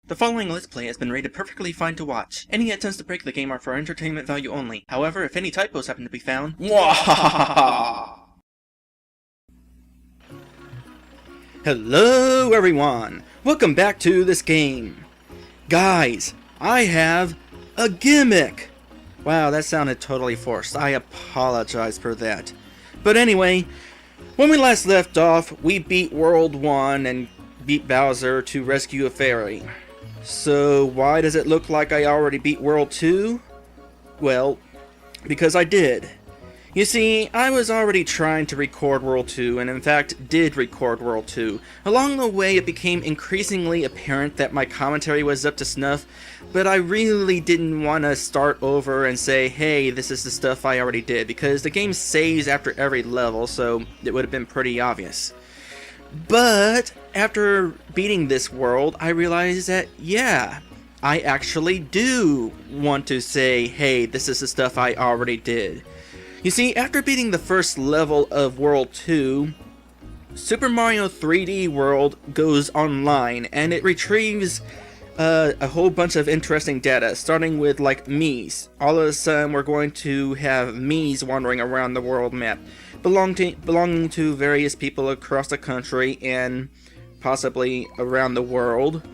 The following Let's Play has been rated perfectly fine to watch. Any attempts to break the game are for entertainment value only. However, if any typos happen to be found, mwahahaha! Hello everyone! Welcome back to this game. Guys, I have a gimmick! Wow, that sounded totally forced. I apologize for that. But anyway, when we last left off, we beat World 1 and beat Bowser to rescue a fairy. So why does it look like I already beat World 2? Well, because I did. You see, I was already trying to record World 2, and in fact did record World 2. Along the way, it became increasingly apparent that my commentary was up to snuff, but I really didn't want to start over and say, hey, this is the stuff I already did, because the game saves after every level, so it would have been pretty obvious. But after beating this world, I realized that, yeah, I actually do want to say, hey, this is the stuff I already did. You see, after beating the first level of World 2, Super Mario 3D World goes online, and it retrieves a whole bunch of interesting data, starting with, like, Miis. All of a sudden, we're going to have Miis wandering around the world map, belonging to various people across the country and possibly around the world.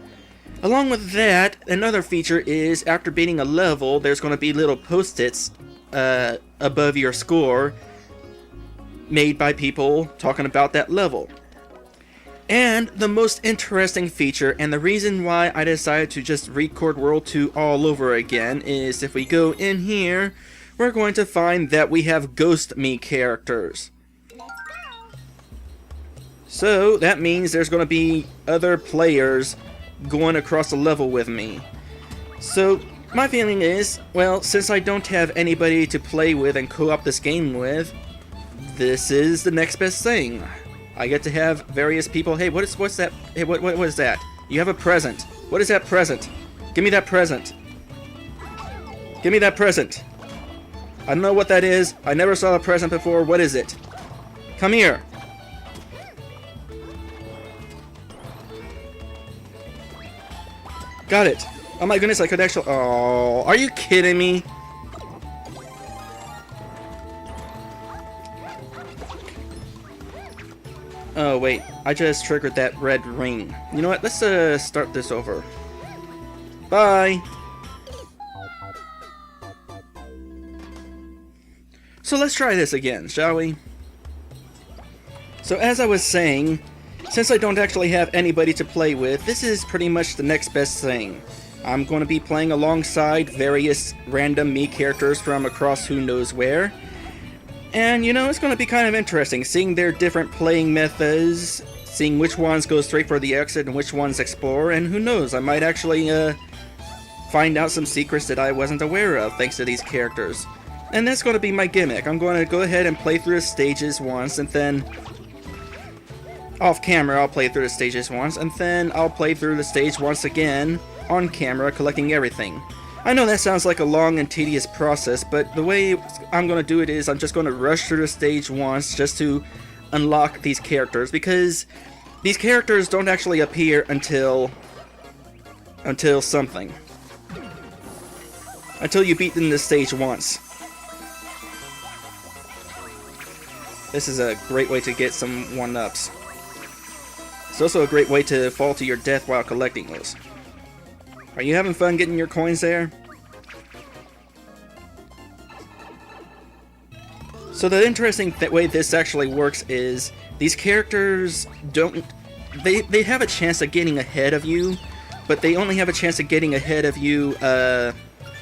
Along with that, another feature is, after beating a level, there's going to be little post-its above your score made by people talking about that level. And the most interesting feature, and the reason why I decided to just record World 2 all over again, is if we go in here, we're going to find that we have Ghost Me characters. So that means there's going to be other players going across the level with me. So my feeling is, well, since I don't have anybody to play with and co-op this game with, this is the next best thing. I get to have various people. Hey, what's that? Hey, what is that? You have a present. What is that present? Give me that present. Give me that present. I don't know what that is. I never saw a present before. What is it? Come here. Got it. Oh my goodness, I could actually... Oh, are you kidding me? Oh wait, I just triggered that red ring. You know what, let's start this over. Bye! So let's try this again, shall we? So as I was saying, since I don't actually have anybody to play with, this is pretty much the next best thing. I'm going to be playing alongside various random Mii characters from across who knows where. And, you know, it's going to be kind of interesting, seeing their different playing methods, seeing which ones go straight for the exit and which ones explore, and who knows, I might actually find out some secrets that I wasn't aware of thanks to these characters. And that's going to be my gimmick. I'm going to go ahead and play through the stages once, and then off camera I'll play through the stages once, and then I'll play through the stage once again on camera, collecting everything. I know that sounds like a long and tedious process, but the way I'm going to do it is I'm just going to rush through the stage once just to unlock these characters, because these characters don't actually appear until something. Until you beat them this stage once. This is a great way to get some 1-ups. It's also a great way to fall to your death while collecting those. Are you having fun getting your coins there? So the interesting way this actually works is these characters don't... They have a chance of getting ahead of you, but they only have a chance of getting ahead of you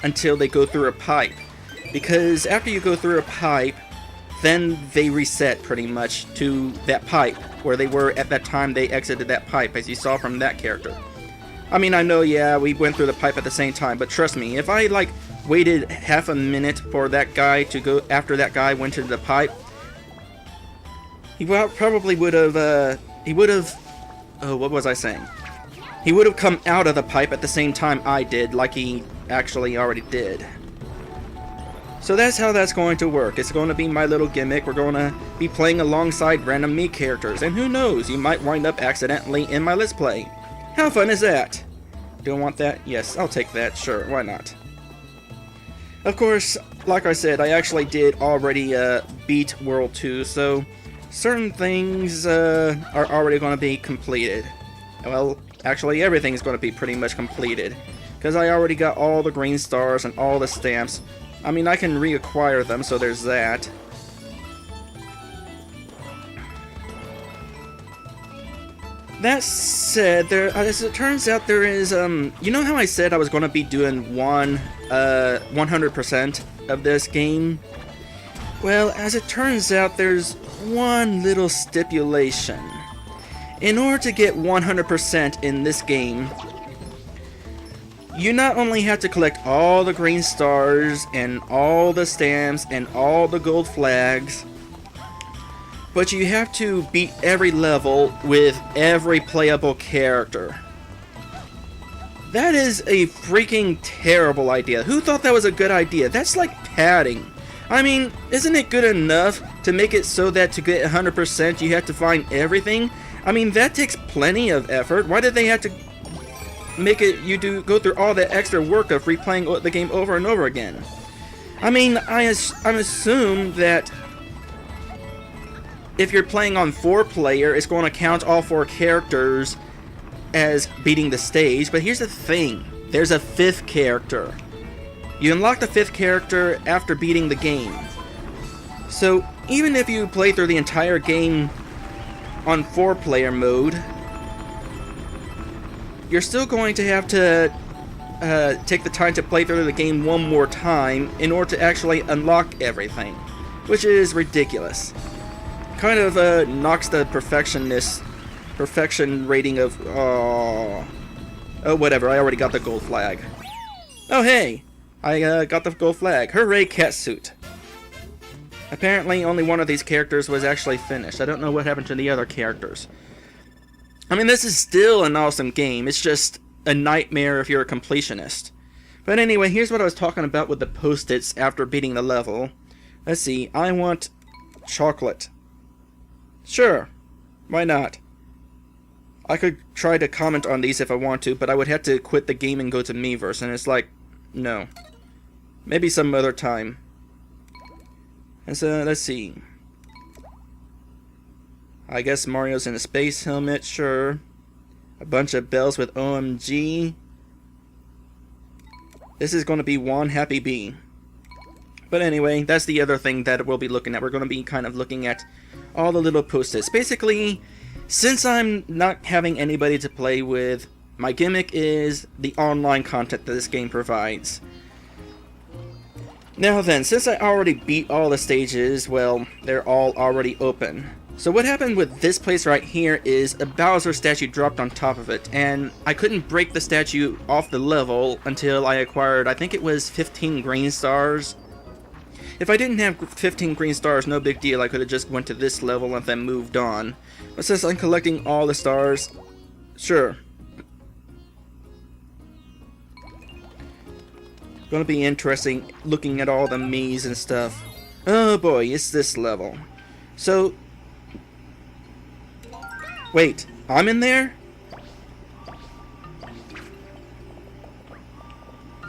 until they go through a pipe. Because after you go through a pipe, then they reset pretty much to that pipe, where they were at that time they exited that pipe, as you saw from that character. I mean, I know, yeah, we went through the pipe at the same time, but trust me, if I, like, waited half a minute for that guy to go after that guy went into the pipe, he probably would have, oh, what was I saying? He would have come out of the pipe at the same time I did, like he actually already did. So that's how that's going to work. It's going to be my little gimmick. We're going to be playing alongside random Mii characters, and who knows, you might wind up accidentally in my Let's Play. How fun is that? Do I want that? Yes, I'll take that. Sure, why not? Of course, like I said, I actually did already beat World 2, so certain things are already going to be completed. Well, actually everything's going to be pretty much completed, because I already got all the green stars and all the stamps. I mean, I can reacquire them, so there's that. That said, as it turns out, there is, you know how I said I was going to be doing 100% of this game? Well, as it turns out, there's one little stipulation. In order to get 100% in this game, you not only have to collect all the green stars and all the stamps and all the gold flags, but you have to beat every level with every playable character. That is a freaking terrible idea. Who thought that was a good idea? That's like padding. I mean, isn't it good enough to make it so that to get 100% you have to find everything? I mean, that takes plenty of effort. Why did they have to make it go through all that extra work of replaying the game over and over again? I mean, I'm assume that if you're playing on 4-player, it's going to count all 4 characters as beating the stage, but here's the thing. There's a 5th character. You unlock the 5th character after beating the game. So, even if you play through the entire game on 4-player mode, you're still going to have to take the time to play through the game one more time in order to actually unlock everything, which is ridiculous. Kind of knocks the perfection rating of oh whatever. I already got the gold flag. Oh hey, I got the gold flag. Hooray, catsuit. Apparently, only one of these characters was actually finished. I don't know what happened to the other characters. I mean, this is still an awesome game. It's just a nightmare if you're a completionist. But anyway, here's what I was talking about with the post-its after beating the level. Let's see. I want chocolate. Sure, why not? I could try to comment on these if I want to, but I would have to quit the game and go to Miiverse, and it's like, no. Maybe some other time. And so, let's see. I guess Mario's in a space helmet, sure. A bunch of bells with OMG. This is going to be one happy bee. But anyway, that's the other thing that we'll be looking at. We're going to be kind of looking at all the little post-its. Basically, since I'm not having anybody to play with, my gimmick is the online content that this game provides. Now then, since I already beat all the stages, well, they're all already open. So what happened with this place right here is a Bowser statue dropped on top of it, and I couldn't break the statue off the level until I acquired, I think it was 15 green stars. If I didn't have 15 green stars, no big deal, I could have just went to this level and then moved on. But since I'm collecting all the stars, sure. Gonna be interesting looking at all the Miis and stuff. Oh boy, it's this level. So, wait, I'm in there?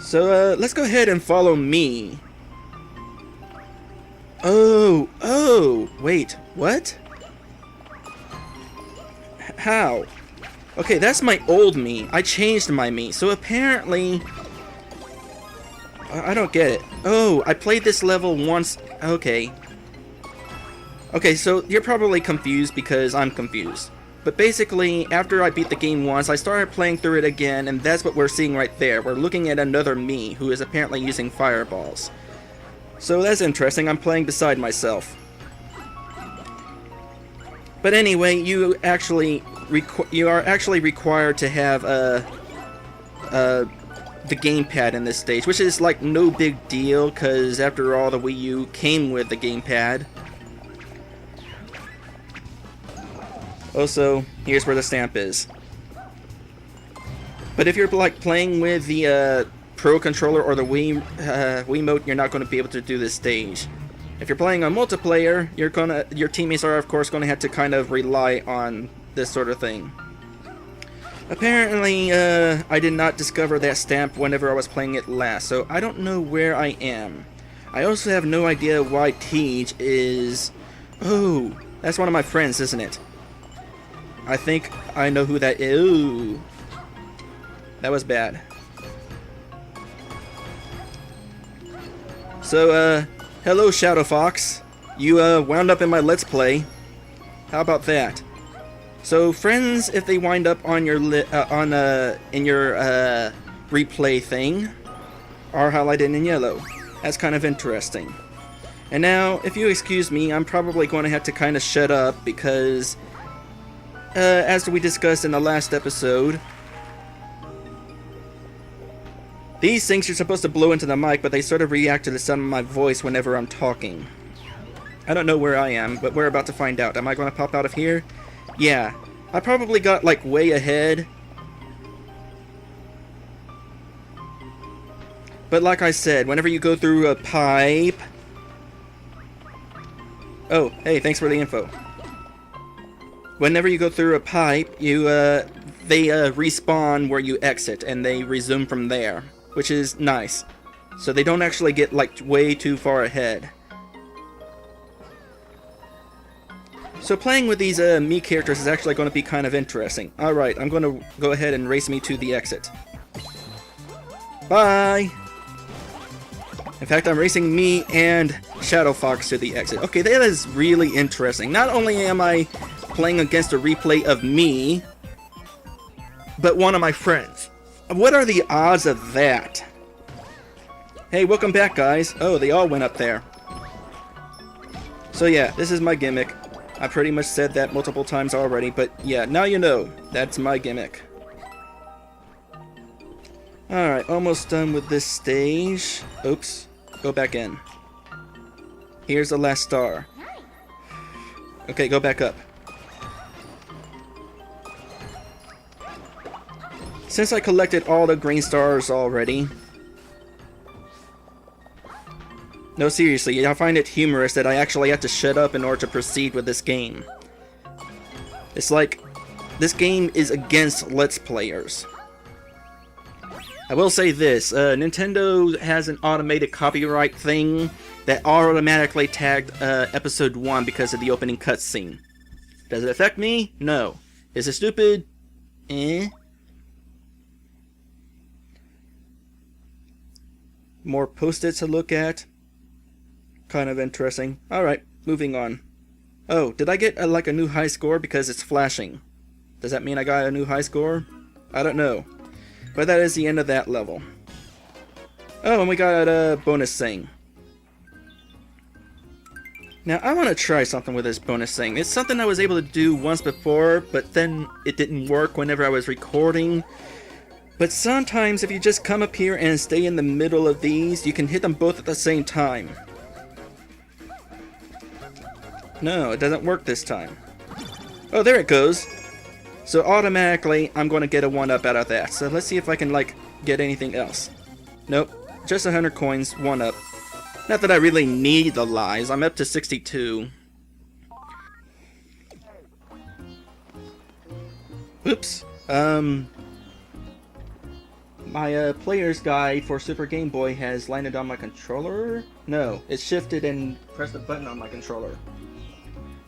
So, let's go ahead and follow me. Oh, wait, what? How? Okay, that's my old me. I changed my me, so apparently... I don't get it. Oh, I played this level once. Okay. Okay, so you're probably confused because I'm confused. But basically, after I beat the game once, I started playing through it again, and that's what we're seeing right there. We're looking at another me who is apparently using fireballs. So that's interesting. I'm playing beside myself. But anyway, you are actually required to have the gamepad in this stage, which is like no big deal, because after all, the Wii U came with the gamepad. Also, here's where the stamp is. But if you're like playing with the Pro controller or the Wiimote, you're not going to be able to do this stage. If you're playing on multiplayer, your teammates are of course going to have to kind of rely on this sort of thing. Apparently, I did not discover that stamp whenever I was playing it last, so I don't know where I am. I also have no idea why Tej is... Oh, that's one of my friends, isn't it? I think I know who that is. Ooh. That was bad. So, hello Shadow Fox. You, wound up in my Let's Play. How about that? So, friends, if they wind up on your in your replay thing, are highlighted in yellow. That's kind of interesting. And now, if you excuse me, I'm probably going to have to kind of shut up because, as we discussed in the last episode, these things are supposed to blow into the mic, but they sort of react to the sound of my voice whenever I'm talking. I don't know where I am, but we're about to find out. Am I going to pop out of here? Yeah, I probably got like way ahead. But like I said, whenever you go through a pipe... Oh, hey, thanks for the info. Whenever you go through a pipe, you they respawn where you exit, and they resume from there, which is nice. So they don't actually get like way too far ahead. So playing with these Mii characters is actually going to be kind of interesting. Alright, I'm going to go ahead and race me to the exit. Bye! In fact, I'm racing Mii and Shadow Fox to the exit. Okay, that is really interesting. Not only am I playing against a replay of Mii, but one of my friends. What are the odds of that? Hey, welcome back, guys. Oh, they all went up there. So yeah, this is my gimmick. I pretty much said that multiple times already, but yeah, now you know. That's my gimmick. Alright, almost done with this stage. Oops. Go back in. Here's the last star. Okay, go back up. Since I collected all the green stars already... No, seriously, I find it humorous that I actually have to shut up in order to proceed with this game. It's like, this game is against Let's Players. I will say this, Nintendo has an automated copyright thing that automatically tagged Episode 1 because of the opening cutscene. Does it affect me? No. Is it stupid? Eh? More post-its to look at. Kind of interesting. Alright, moving on. Oh, did I get like a new high score because it's flashing? Does that mean I got a new high score? I don't know. But that is the end of that level. Oh, and we got a bonus thing. Now, I want to try something with this bonus thing. It's something I was able to do once before, but then it didn't work whenever I was recording. But sometimes if you just come up here and stay in the middle of these, you can hit them both at the same time. No, it doesn't work this time. Oh, there it goes. So automatically, I'm going to get a 1-up out of that. So let's see if I can, like, get anything else. Nope. Just 100 coins, 1-up. Not that I really need the lives. I'm up to 62. Oops. My player's guide for Super Game Boy has landed on my controller. No, it shifted and pressed a button on my controller.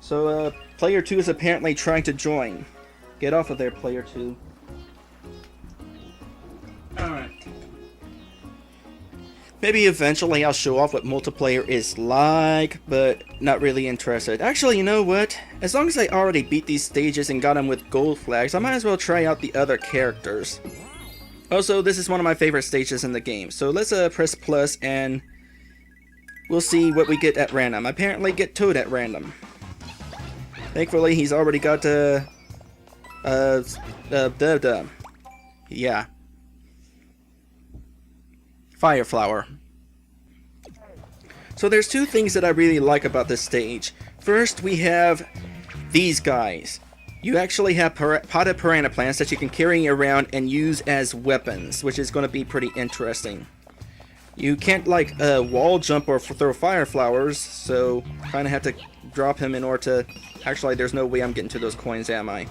So, player 2 is apparently trying to join. Get off of there, player 2. Alright. Maybe eventually I'll show off what multiplayer is like, but not really interested. Actually, you know what? As long as I already beat these stages and got them with gold flags, I might as well try out the other characters. Also, this is one of my favorite stages in the game, so let's press plus and we'll see what we get at random. I apparently get Toad at random. Thankfully, he's already got yeah. Fire Flower. So there's two things that I really like about this stage. First, we have these guys. You actually have potted piranha plants that you can carry around and use as weapons, which is going to be pretty interesting. You can't like wall jump or throw fire flowers, so kind of have to drop him in order to... Actually, there's no way I'm getting to those coins, am I?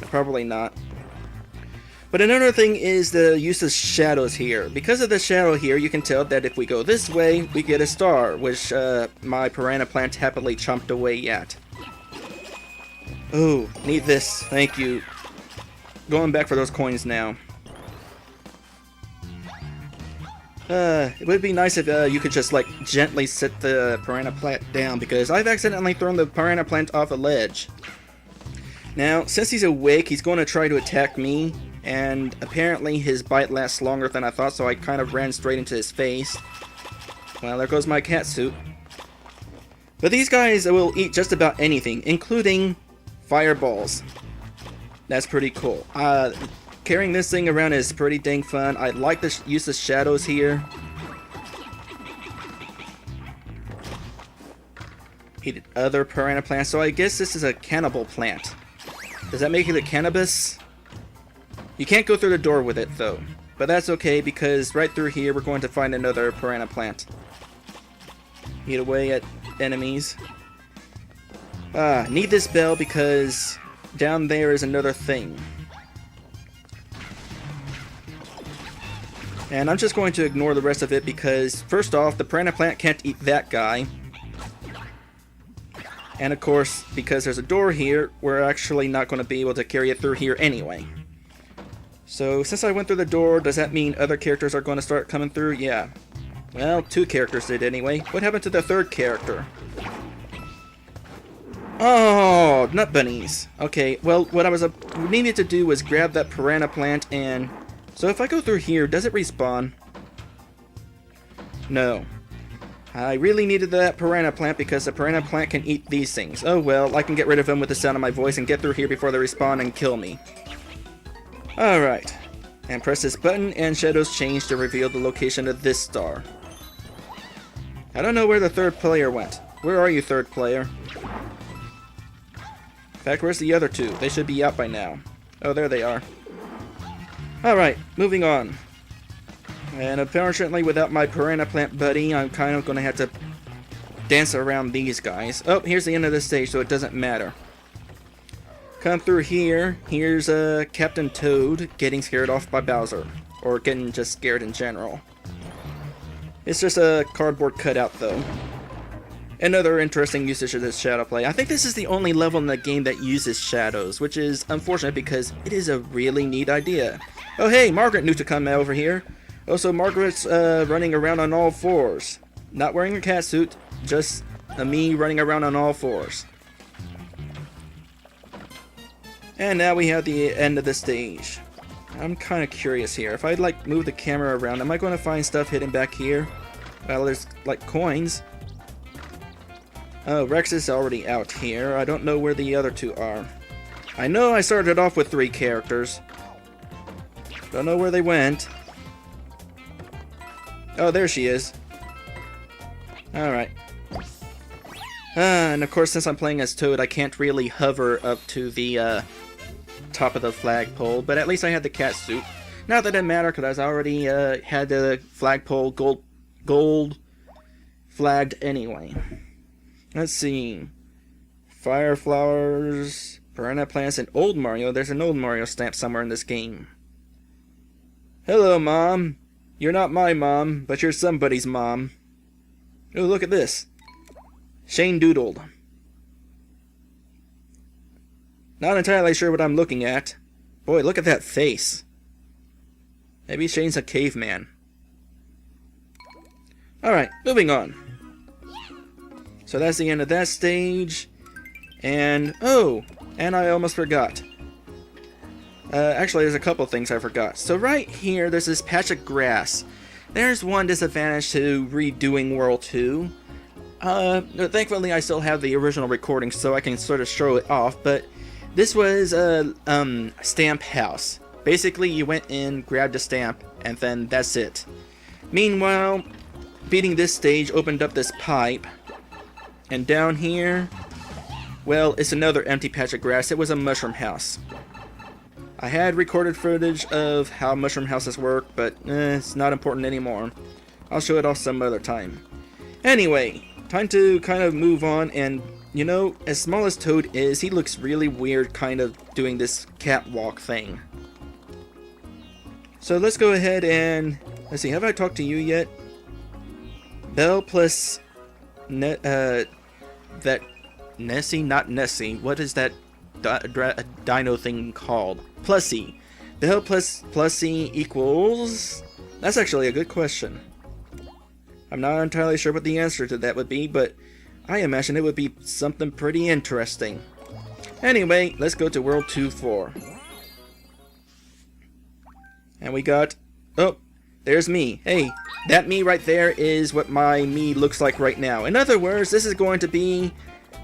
Probably not. But another thing is the use of shadows here. Because of the shadow here, you can tell that if we go this way, we get a star, which my Piranha plant happily chomped away at. Oh, need this. Thank you. Going back for those coins now. It would be nice if you could just like gently sit the Piranha plant down, because I've accidentally thrown the Piranha plant off a ledge. Now, since he's awake, he's going to try to attack me, and apparently his bite lasts longer than I thought, so I kind of ran straight into his face. Well, there goes my cat suit. But these guys will eat just about anything, including fireballs. That's pretty cool. Carrying this thing around is pretty dang fun. I like the use of shadows here. Eat other Piranha plants, so I guess this is a cannibal plant. Does that make it a cannabis? You can't go through the door with it though, but that's okay because right through here we're going to find another Piranha plant. Eat away at enemies. Need this bell because down there is another thing. And I'm just going to ignore the rest of it because, first off, the Piranha plant can't eat that guy. And of course, because there's a door here, we're actually not going to be able to carry it through here anyway. So, since I went through the door, does that mean other characters are going to start coming through? Yeah. Well, 2 characters did anyway. What happened to the 3rd character? Oh, nut bunnies. Okay, well, what I was needed to do was grab that Piranha plant and... So if I go through here, does it respawn? No. I really needed that Piranha plant because the Piranha plant can eat these things. Oh well, I can get rid of them with the sound of my voice and get through here before they respawn and kill me. Alright. And press this button and shadows change to reveal the location of this star. I don't know where the 3rd player went. Where are you, 3rd player? In fact, where's the other 2? They should be out by now. Oh, there they are. Alright, moving on. And apparently without my Piranha plant buddy, I'm kind of going to have to dance around these guys. Oh, here's the end of the stage, so it doesn't matter. Come through here. Here's Captain Toad getting scared off by Bowser. Or getting just scared in general. It's just a cardboard cutout, though. Another interesting usage of this shadow play. I think this is the only level in the game that uses shadows, which is unfortunate because it is a really neat idea. Oh hey, Margaret knew to come over here. Oh, so Margaret's running around on all 4s. Not wearing a cat suit, just me running around on all 4s. And now we have the end of the stage. I'm kind of curious here. If I like move the camera around, am I going to find stuff hidden back here? Well, there's like coins. Oh, Rex is already out here. I don't know where the other 2 are. I know I started off with 3 characters. Don't know where they went. Oh, there she is. Alright. And of course, since I'm playing as Toad, I can't really hover up to the top of the flagpole, but at least I had the cat suit. Not that it mattered, because I already had the flagpole gold flagged anyway. Let's see. Fire flowers, Piranha plants, and old Mario. There's an old Mario stamp somewhere in this game. Hello, Mom. You're not my mom, but you're somebody's mom. Oh, look at this. Shane doodled. Not entirely sure what I'm looking at. Boy, look at that face. Maybe Shane's a caveman. Alright, moving on. So that's the end of that stage. And, oh, and I almost forgot. Actually, there's a couple things I forgot. So right here, there's this patch of grass. There's one disadvantage to redoing World 2. Thankfully, I still have the original recording, so I can sort of show it off, but this was a stamp house. Basically, you went in, grabbed a stamp, and then that's it. Meanwhile, beating this stage opened up this pipe, and down here, well, it's another empty patch of grass. It was a mushroom house. I had recorded footage of how mushroom houses work, but it's not important anymore. I'll show it off some other time. Anyway, time to kind of move on, and you know, as small as Toad is, he looks really weird kind of doing this catwalk thing. So let's go ahead and let's see. Have I talked to you yet? Bell plus that Nessie, not Nessie. What is that dino thing called? Plussy. Bell plus Plussy equals. That's actually a good question. I'm not entirely sure what the answer to that would be, but I imagine it would be something pretty interesting. Anyway, let's go to World 2-4. And we got... Oh, there's me. Hey, that me right there is what my me looks like right now. In other words, this is going to be...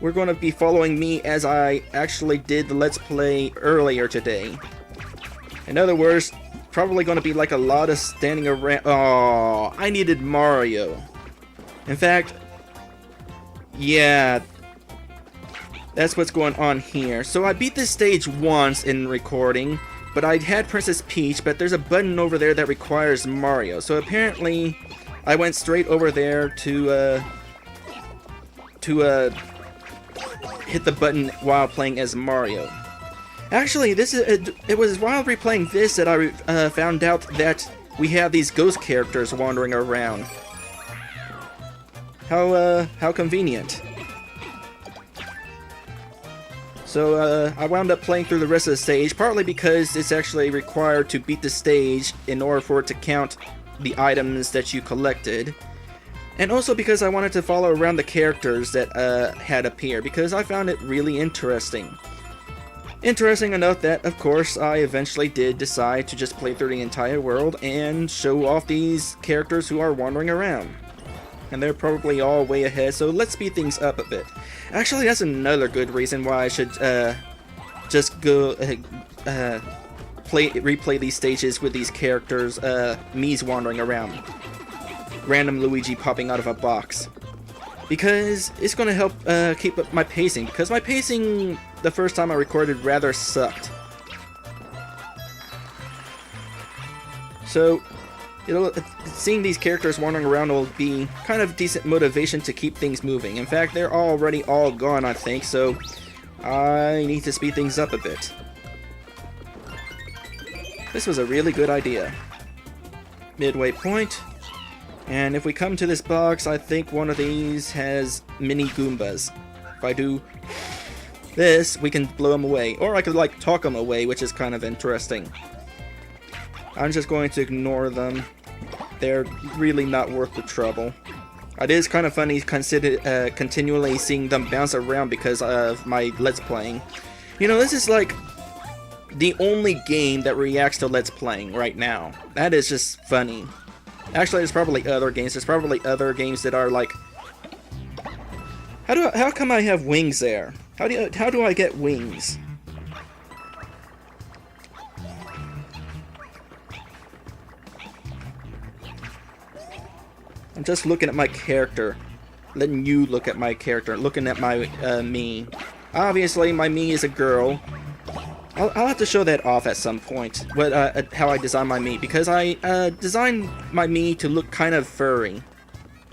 We're going to be following me as I actually did the Let's Play earlier today. In other words, probably going to be like a lot of standing around... Oh, I needed Mario. In fact... Yeah... That's what's going on here. So I beat this stage once in recording, but I had Princess Peach, but there's a button over there that requires Mario. So apparently, I went straight over there to hit the button while playing as Mario. Actually, it was while replaying this that I found out that we have these ghost characters wandering around. How convenient. So I wound up playing through the rest of the stage, partly because it's actually required to beat the stage in order for it to count the items that you collected. And also because I wanted to follow around the characters that had appeared, because I found it really interesting. Interesting enough that, of course, I eventually did decide to just play through the entire world and show off these characters who are wandering around. And they're probably all way ahead, so let's speed things up a bit. Actually, that's another good reason why I should just go replay these stages with these characters, Miis wandering around. Random Luigi popping out of a box. Because it's going to help keep up my pacing, because my pacing the first time I recorded rather sucked. So... seeing these characters wandering around will be kind of decent motivation to keep things moving. In fact, they're already all gone, I think, so I need to speed things up a bit. This was a really good idea. Midway point. And if we come to this box, I think one of these has mini Goombas. If I do this, we can blow them away. Or I could, like, talk them away, which is kind of interesting. I'm just going to ignore them. They're really not worth the trouble. It is kind of funny continually seeing them bounce around because of my Let's Playing. You know, this is like the only game that reacts to Let's Playing right now. That is just funny. Actually, there's probably other games. There's probably other games that are like... How come I have wings there? How do I get wings? I'm just looking at my character. Letting you look at my character. Looking at my me. Obviously, my me is a girl. I'll have to show that off at some point. How I design my me. Because I designed my me to look kind of furry.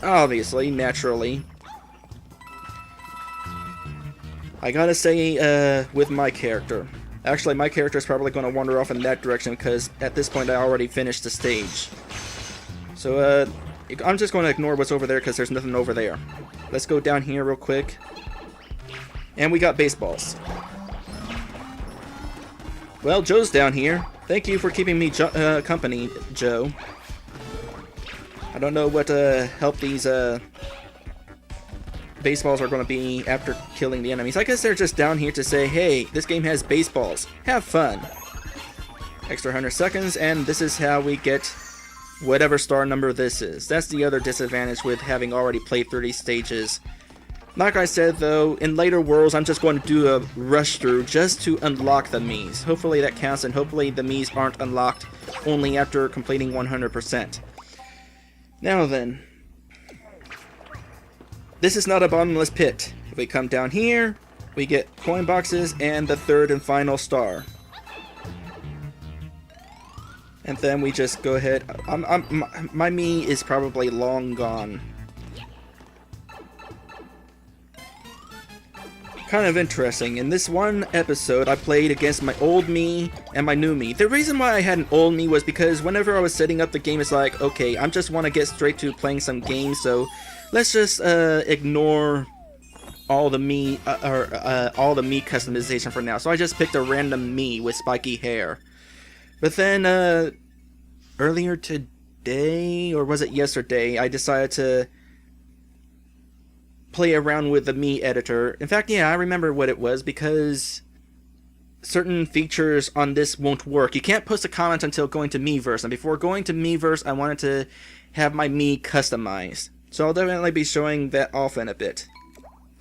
Obviously, naturally. I gotta say, with my character. Actually, my character is probably going to wander off in that direction because at this point I already finished the stage. So, I'm just going to ignore what's over there because there's nothing over there. Let's go down here real quick. And we got baseballs. Well, Joe's down here. Thank you for keeping me company, Joe. I don't know what help these baseballs are going to be after killing the enemies. I guess they're just down here to say, hey, this game has baseballs. Have fun. Extra 100 seconds, and this is how we get... whatever star number this is. That's the other disadvantage with having already played 30 stages. Like I said though, in later worlds I'm just going to do a rush through just to unlock the Miis. Hopefully that counts, and hopefully the Miis aren't unlocked only after completing 100%. Now then. This is not a bottomless pit. If we come down here, we get coin boxes and the third and final star. And then we just go ahead. My me is probably long gone. kind of interesting. In this one episode, I played against my old me and my new me. The reason why I had an old me was because whenever I was setting up the game, it's like, okay, I just want to get straight to playing some games, so let's just ignore all the me all the me customization for now. So I just picked a random me with spiky hair. But then earlier today, or was it yesterday, I decided to play around with the me editor. In fact, yeah, I remember what it was, because certain features on this won't work. You can't post a comment until going to Miiverse, and before going to Miiverse, I wanted to have my me customized. So I'll definitely be showing that off in a bit.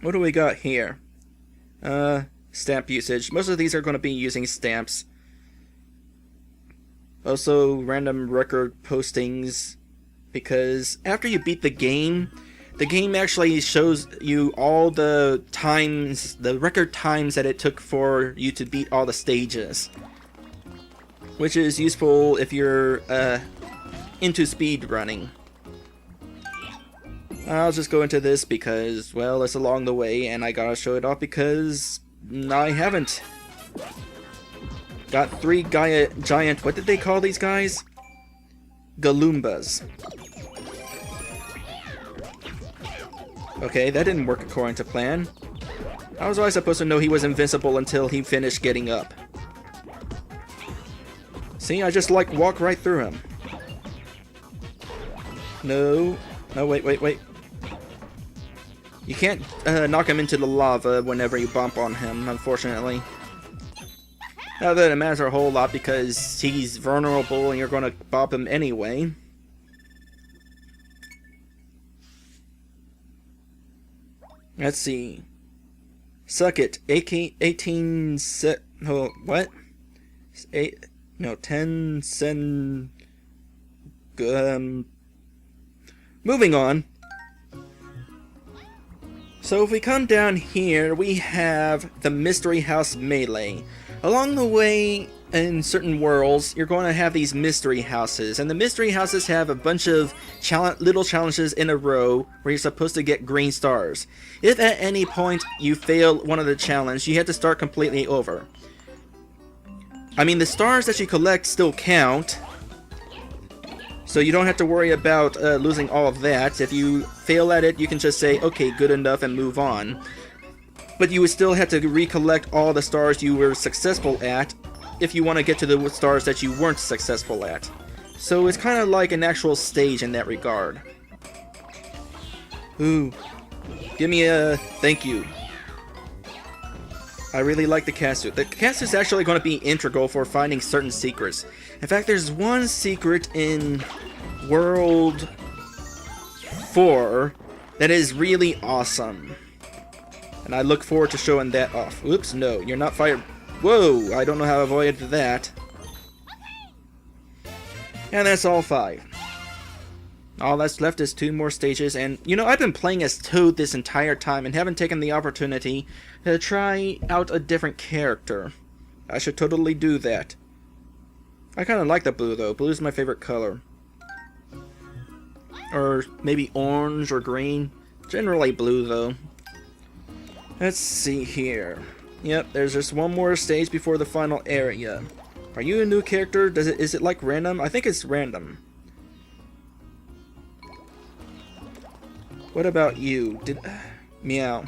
What do we got here? Stamp usage. Most of these are going to be using stamps. Also, random record postings, because after you beat the game actually shows you all the times, the record times that it took for you to beat all the stages. Which is useful if you're into speed running. I'll just go into this because, well, it's along the way and I gotta show it off because I haven't. Got 3 giant, what did they call these guys? Galoombas. Okay, that didn't work according to plan. How was I supposed to know he was invincible until he finished getting up? See, I just like walk right through him. No. No, wait. You can't knock him into the lava whenever you bump on him, unfortunately. Not that it matters a whole lot because he's vulnerable and you're going to bop him anyway. Let's see. Suck it. 18 set. Oh, what? 10 cent. Moving on. So if we come down here, we have the Mystery House Melee. Along the way, in certain worlds, you're going to have these mystery houses, and the mystery houses have a bunch of little challenges in a row where you're supposed to get green stars. If at any point you fail one of the challenges, you have to start completely over. I mean, the stars that you collect still count, so you don't have to worry about losing all of that. If you fail at it, you can just say, okay, good enough, and move on. But you would still have to recollect all the stars you were successful at if you want to get to the stars that you weren't successful at. So it's kind of like an actual stage in that regard. Ooh. Give me a thank you. I really like the cat suit. The cat suit's actually going to be integral for finding certain secrets. In fact, there's one secret in World 4 that is really awesome. And I look forward to showing that off. Oops, no, you're not fired. Whoa, I don't know how I avoided that. And that's all 5. All that's left is 2 more stages, and you know, I've been playing as Toad this entire time and haven't taken the opportunity to try out a different character. I should totally do that. I kind of like the blue though. Blue's my favorite color. Or maybe orange or green. Generally blue though. Let's see here. Yep, there's just one more stage before the final area. Are you a new character? Is it like random? I think it's random. What about you? Meow.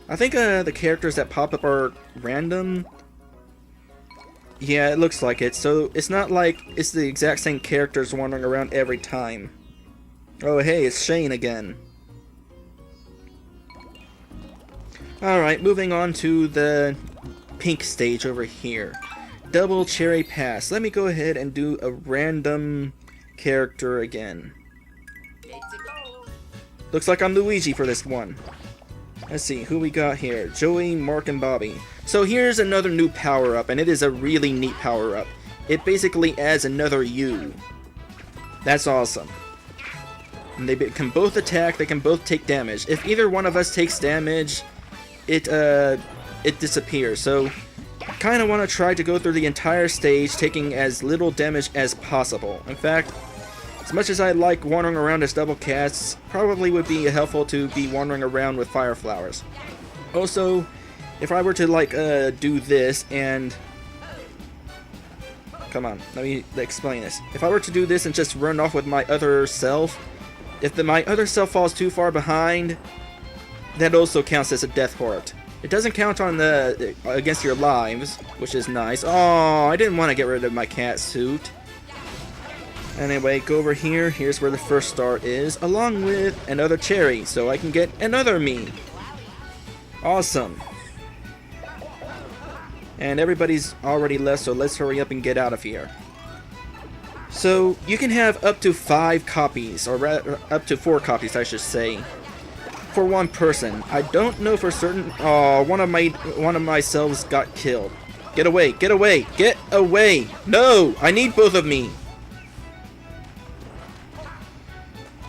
I think the characters that pop up are random. Yeah, it looks like it. So it's not like it's the exact same characters wandering around every time. Oh hey, it's Shane again. Alright, moving on to the pink stage over here. Double Cherry Pass. Let me go ahead and do a random character again. Looks like I'm Luigi for this one. Let's see, who we got here? Joey, Mark, and Bobby. So here's another new power-up, and it is a really neat power-up. It basically adds another U. That's awesome. And they can both attack, they can both take damage. If either one of us takes damage, it disappears. So, kinda wanna try to go through the entire stage taking as little damage as possible. In fact, as much as I like wandering around as double cats, probably would be helpful to be wandering around with fire flowers. Also, if I were to like do this and come on, let me explain this. If I were to do this and just run off with my other self, if my other self falls too far behind, that also counts as a death port. It doesn't count on the against your lives, which is nice. Oh, I didn't want to get rid of my cat suit. Anyway, go over here. Here's where the first star is, along with another cherry, so I can get another me. Awesome. And everybody's already left, so let's hurry up and get out of here. So, you can have up to 5 copies, or rather, up to 4 copies, I should say, for one person. I don't know for certain. Oh, one of my selves got killed. Get away! Get away! Get away! No! I need both of me!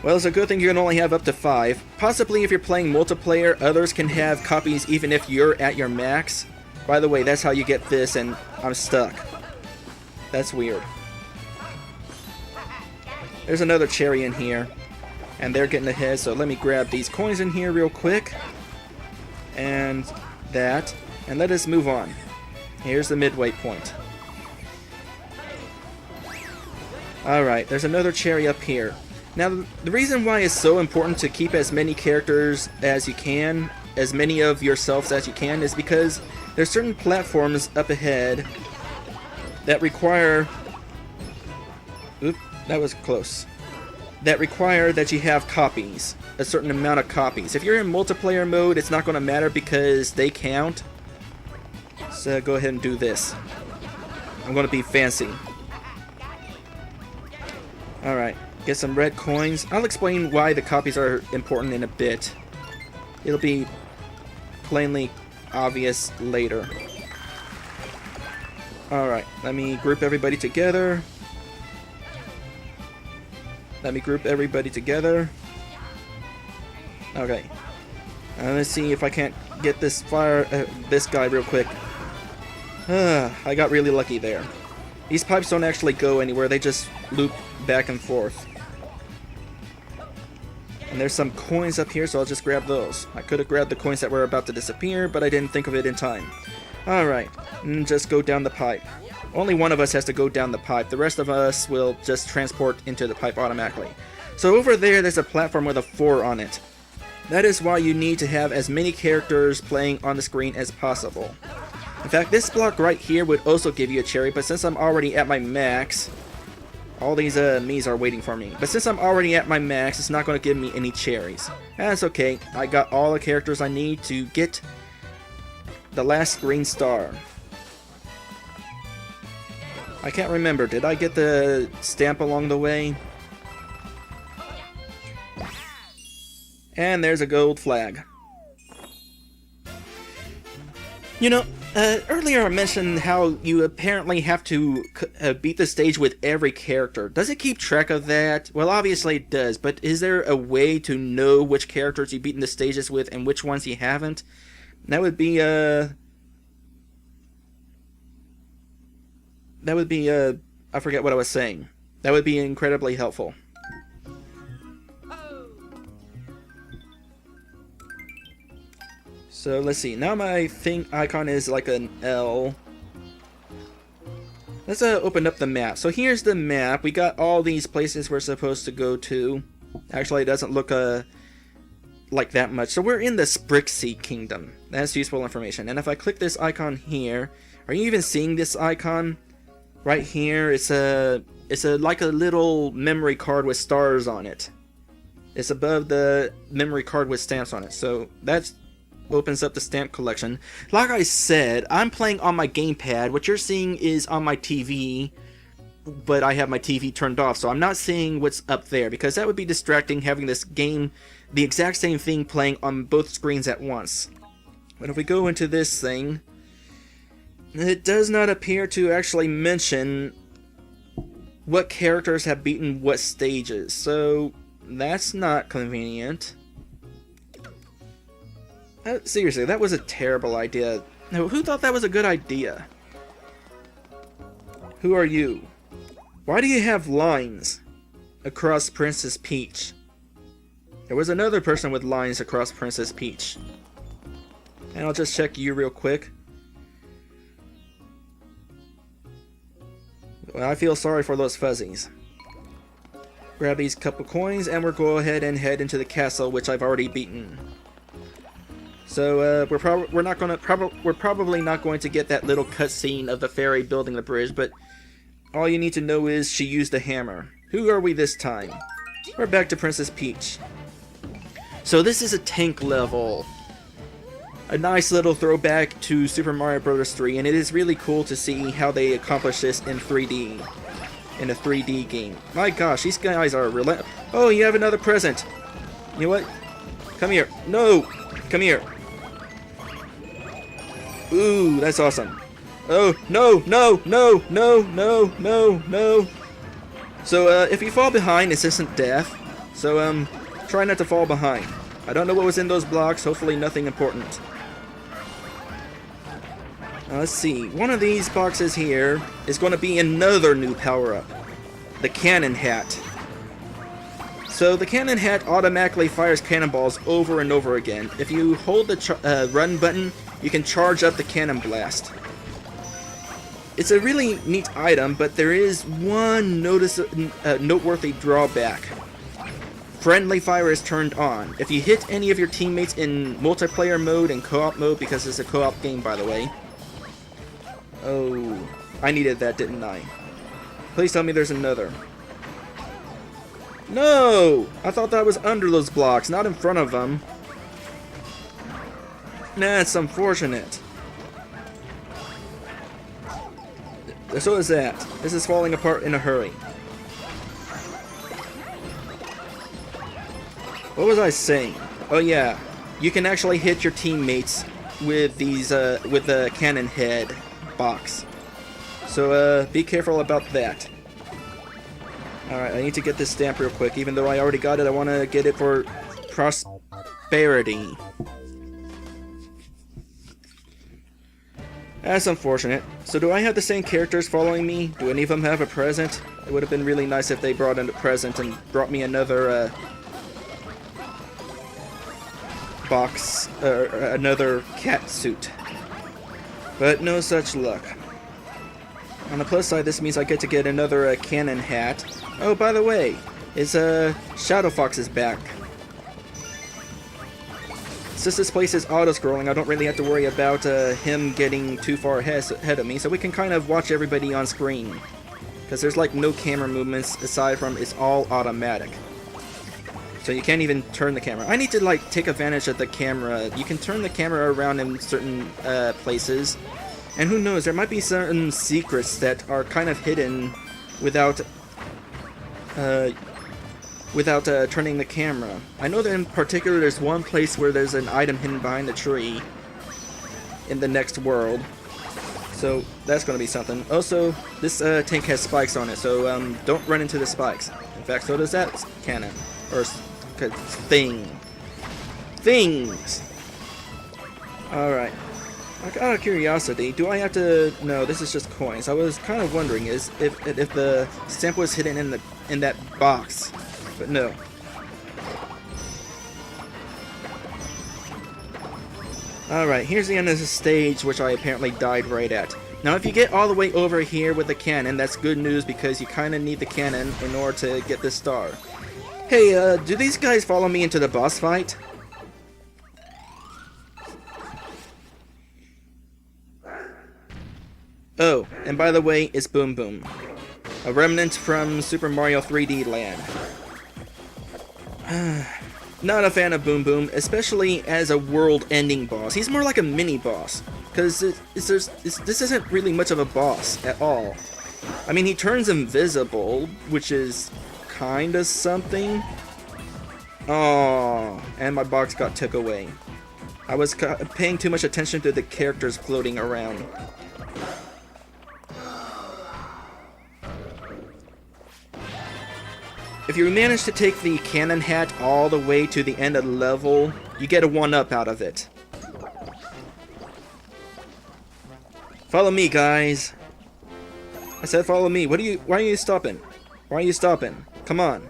Well, it's a good thing you can only have up to 5. Possibly if you're playing multiplayer, others can have copies even if you're at your max. By the way, that's how you get this, and I'm stuck. That's weird. There's another cherry in here, and they're getting ahead, so let me grab these coins in here real quick. And that, and let us move on. Here's the midway point. Alright, there's another cherry up here. Now, the reason why it's so important to keep as many characters as you can, as many of yourselves as you can, is because there's certain platforms up ahead that require... Oop, that was close. That require that you have copies, a certain amount of copies. If you're in multiplayer mode, it's not going to matter because they count. So go ahead and do this. I'm going to be fancy. Alright. Get some red coins. I'll explain why the copies are important in a bit. It'll be plainly obvious later. Alright, let me group everybody together. Okay. Let's see if I can't get this this guy real quick. I got really lucky there. These pipes don't actually go anywhere, they just loop back and forth. And there's some coins up here, so I'll just grab those. I could have grabbed the coins that were about to disappear, but I didn't think of it in time. Alright, and just go down the pipe. Only one of us has to go down the pipe. The rest of us will just transport into the pipe automatically. So over there's a platform with a 4 on it. That is why you need to have as many characters playing on the screen as possible. In fact, this block right here would also give you a cherry, but since I'm already at my max... All these Miis are waiting for me. But since I'm already at my max, it's not going to give me any cherries. That's okay. I got all the characters I need to get the last green star. I can't remember. Did I get the stamp along the way? And there's a gold flag. You know, earlier I mentioned how you apparently have to beat the stage with every character. Does it keep track of that? Well, obviously it does, but is there a way to know which characters you've beaten the stages with and which ones you haven't? That would be, I forget what I was saying. That would be incredibly helpful. So let's see, now my thing icon is like an L. Let's open up the map. So here's the map. We got all these places we're supposed to go to. Actually, it doesn't look like that much. So we're in the Sprixie Kingdom. That's useful information. And if I click this icon here, are you even seeing this icon? Right here, it's like a little memory card with stars on it. It's above the memory card with stamps on it. So that's opens up the stamp collection. Like I said, I'm playing on my gamepad. What you're seeing is on my TV, but I have my TV turned off, so I'm not seeing what's up there, because that would be distracting having this game, the exact same thing, playing on both screens at once. But if we go into this thing, it does not appear to actually mention what characters have beaten what stages, so that's not convenient. Seriously, that was a terrible idea. Now, who thought that was a good idea? Who are you? Why do you have lines across Princess Peach? There was another person with lines across Princess Peach. And I'll just check you real quick. Well, I feel sorry for those fuzzies. Grab these couple coins, and we'll go ahead and head into the castle, which I've already beaten. So we're probably not going to get that little cutscene of the fairy building the bridge, but all you need to know is she used a hammer. Who are we this time? We're back to Princess Peach. So this is a tank level. A nice little throwback to Super Mario Bros. 3, and it is really cool to see how they accomplish this in 3D. In a 3D game. My gosh, these guys are relentless. Oh, you have another present. You know what? Come here. No! Come here. Ooh, that's awesome. Oh, no, no, no, no, no, no, no. So, if you fall behind, it's instant death. So, try not to fall behind. I don't know what was in those blocks. Hopefully nothing important. Let's see. One of these boxes here is going to be another new power-up. The Cannon Hat. So the Cannon Hat automatically fires cannonballs over and over again. If you hold the run button, you can charge up the Cannon Blast. It's a really neat item, but there is one noteworthy drawback. Friendly fire is turned on. If you hit any of your teammates in multiplayer mode and co-op mode, because it's a co-op game by the way. Oh, I needed that, didn't I? Please tell me there's another. No! I thought that was under those blocks, not in front of them. That's unfortunate. So is that. This is falling apart in a hurry. What was I saying? Oh yeah, you can actually hit your teammates with these with the cannon head box. So be careful about that. Alright, I need to get this stamp real quick. Even though I already got it, I want to get it for prosperity. That's unfortunate. So do I have the same characters following me? Do any of them have a present? It would have been really nice if they brought in a present and brought me another box, or another cat suit. But no such luck. On the plus side, this means I get to get another cannon hat. Oh, by the way, is Shadow Fox is back. Since this place is auto-scrolling, I don't really have to worry about him getting too far ahead of me, so we can kind of watch everybody on screen. Because there's like no camera movements aside from it's all automatic. So you can't even turn the camera. I need to like take advantage of the camera. You can turn the camera around in certain places. And who knows, there might be certain secrets that are kind of hidden without turning the camera. I know that in particular there's one place where there's an item hidden behind the tree in the next world. So that's going to be something. Also, this tank has spikes on it, so don't run into the spikes. In fact, so does that cannon. Or things! Alright. Out of curiosity, do I have to... No, this is just coins. I was kind of wondering if the stamp was hidden in that box. But no. Alright, here's the end of the stage, which I apparently died right at. Now, if you get all the way over here with the cannon, that's good news because you kind of need the cannon in order to get this star. Hey, do these guys follow me into the boss fight? Oh, and by the way, it's Boom Boom. A remnant from Super Mario 3D Land. Not a fan of Boom Boom, especially as a world-ending boss. He's more like a mini-boss, because this isn't really much of a boss at all. I mean, he turns invisible, which is kinda something. Oh, and my box got took away. I was paying too much attention to the characters floating around. If you manage to take the cannon hat all the way to the end of the level, you get a 1-up out of it. Follow me, guys. I said follow me. Why are you stopping? Why are you stopping? Come on.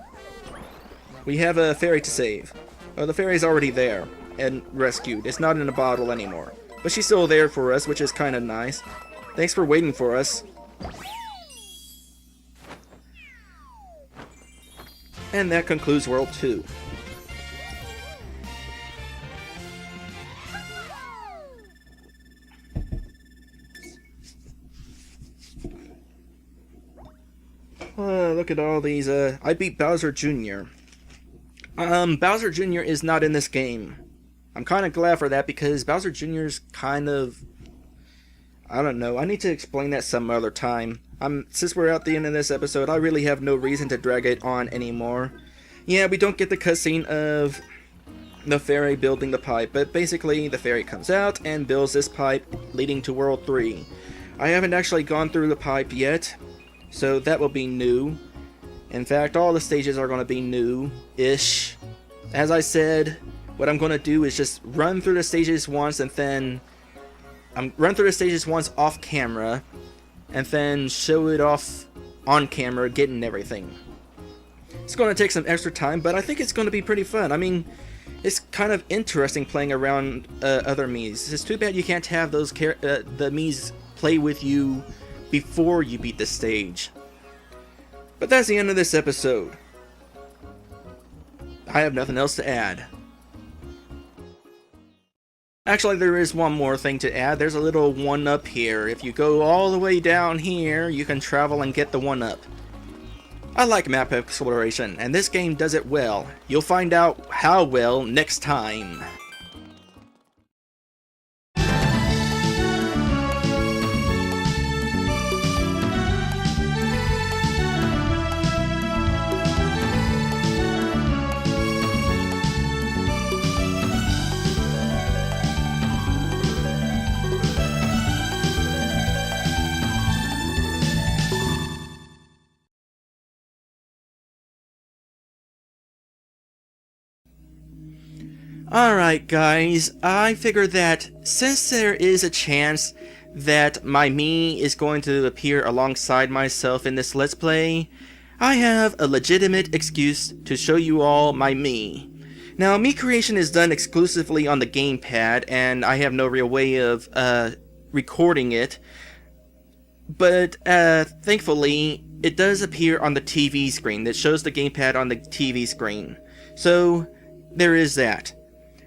We have a fairy to save. Oh, the fairy's already there. and rescued. It's not in a bottle anymore. But she's still there for us, which is kind of nice. Thanks for waiting for us. And that concludes World 2. Look at all these. I beat Bowser Jr. Bowser Jr. is not in this game. I'm kind of glad for that because Bowser Jr.'s kind of... I don't know. I need to explain that some other time. Since we're at the end of this episode, I really have no reason to drag it on anymore. Yeah, we don't get the cutscene of the fairy building the pipe, but basically the fairy comes out and builds this pipe leading to World 3. I haven't actually gone through the pipe yet, so that will be new. In fact, all the stages are going to be new-ish. As I said, what I'm going to do is just run through the stages once and then... run through the stages once off camera, and then show it off on camera, getting everything. It's going to take some extra time, but I think it's going to be pretty fun. I mean, it's kind of interesting playing around other Miis. It's too bad you can't have those the Miis play with you before you beat the stage. But that's the end of this episode. I have nothing else to add. Actually, there is one more thing to add. There's a little 1-up here. If you go all the way down here, you can travel and get the 1-up. I like map exploration, and this game does it well. You'll find out how well next time. Alright guys, I figured that since there is a chance that my Mii is going to appear alongside myself in this Let's Play, I have a legitimate excuse to show you all my Mii. Now, Mii creation is done exclusively on the gamepad, and I have no real way of recording it, but thankfully, it does appear on the TV screen. It shows the gamepad on the TV screen. So, there is that.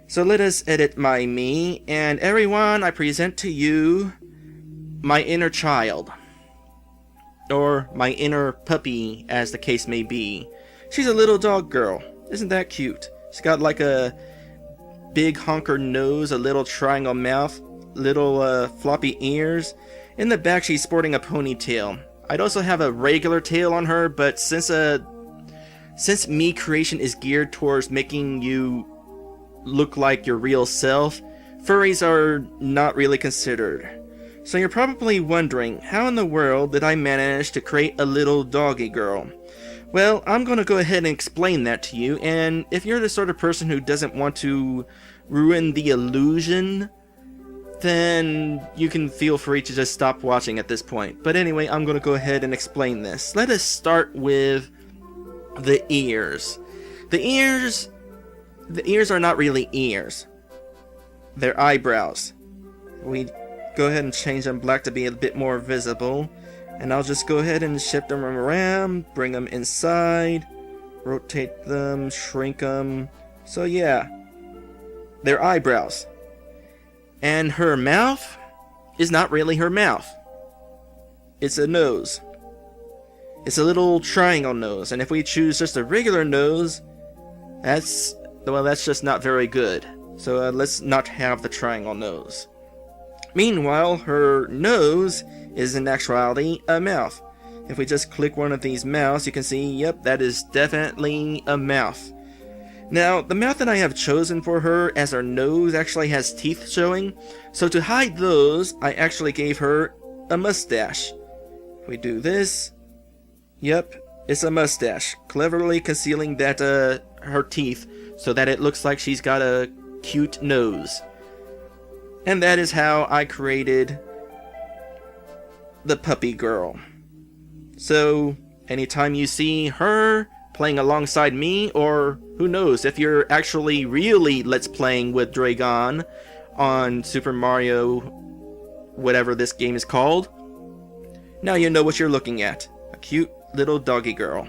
So let us edit my Mii, and everyone, I present to you my inner child. Or my inner puppy, as the case may be. She's a little dog girl. Isn't that cute? She's got like a big honker nose, a little triangle mouth, little floppy ears. In the back, she's sporting a ponytail. I'd also have a regular tail on her, but since Mii creation is geared towards making you look like your real self, furries are not really considered. So you're probably wondering, how in the world did I manage to create a little doggy girl? Well, I'm going to go ahead and explain that to you, and if you're the sort of person who doesn't want to ruin the illusion, then you can feel free to just stop watching at this point. But anyway, I'm going to go ahead and explain this. Let us start with the ears. The ears are not really ears. They're eyebrows. We go ahead and change them black to be a bit more visible. And I'll just go ahead and shift them around, bring them inside, rotate them, shrink them. So yeah, they're eyebrows. And her mouth is not really her mouth. It's a nose. It's a little triangle nose. And if we choose just a regular nose, that's just not very good. So let's not have the triangle nose. Meanwhile, her nose is in actuality a mouth. If we just click one of these mouths, you can see, yep, that is definitely a mouth. Now, the mouth that I have chosen for her as her nose actually has teeth showing, so to hide those, I actually gave her a mustache. If we do this, yep, it's a mustache, cleverly concealing that her teeth so that it looks like she's got a cute nose. And that is how I created the puppy girl. So, anytime you see her playing alongside me, or who knows, if you're actually really Let's Playing with Dragon on Super Mario, whatever this game is called, now you know what you're looking at. A cute little doggy girl.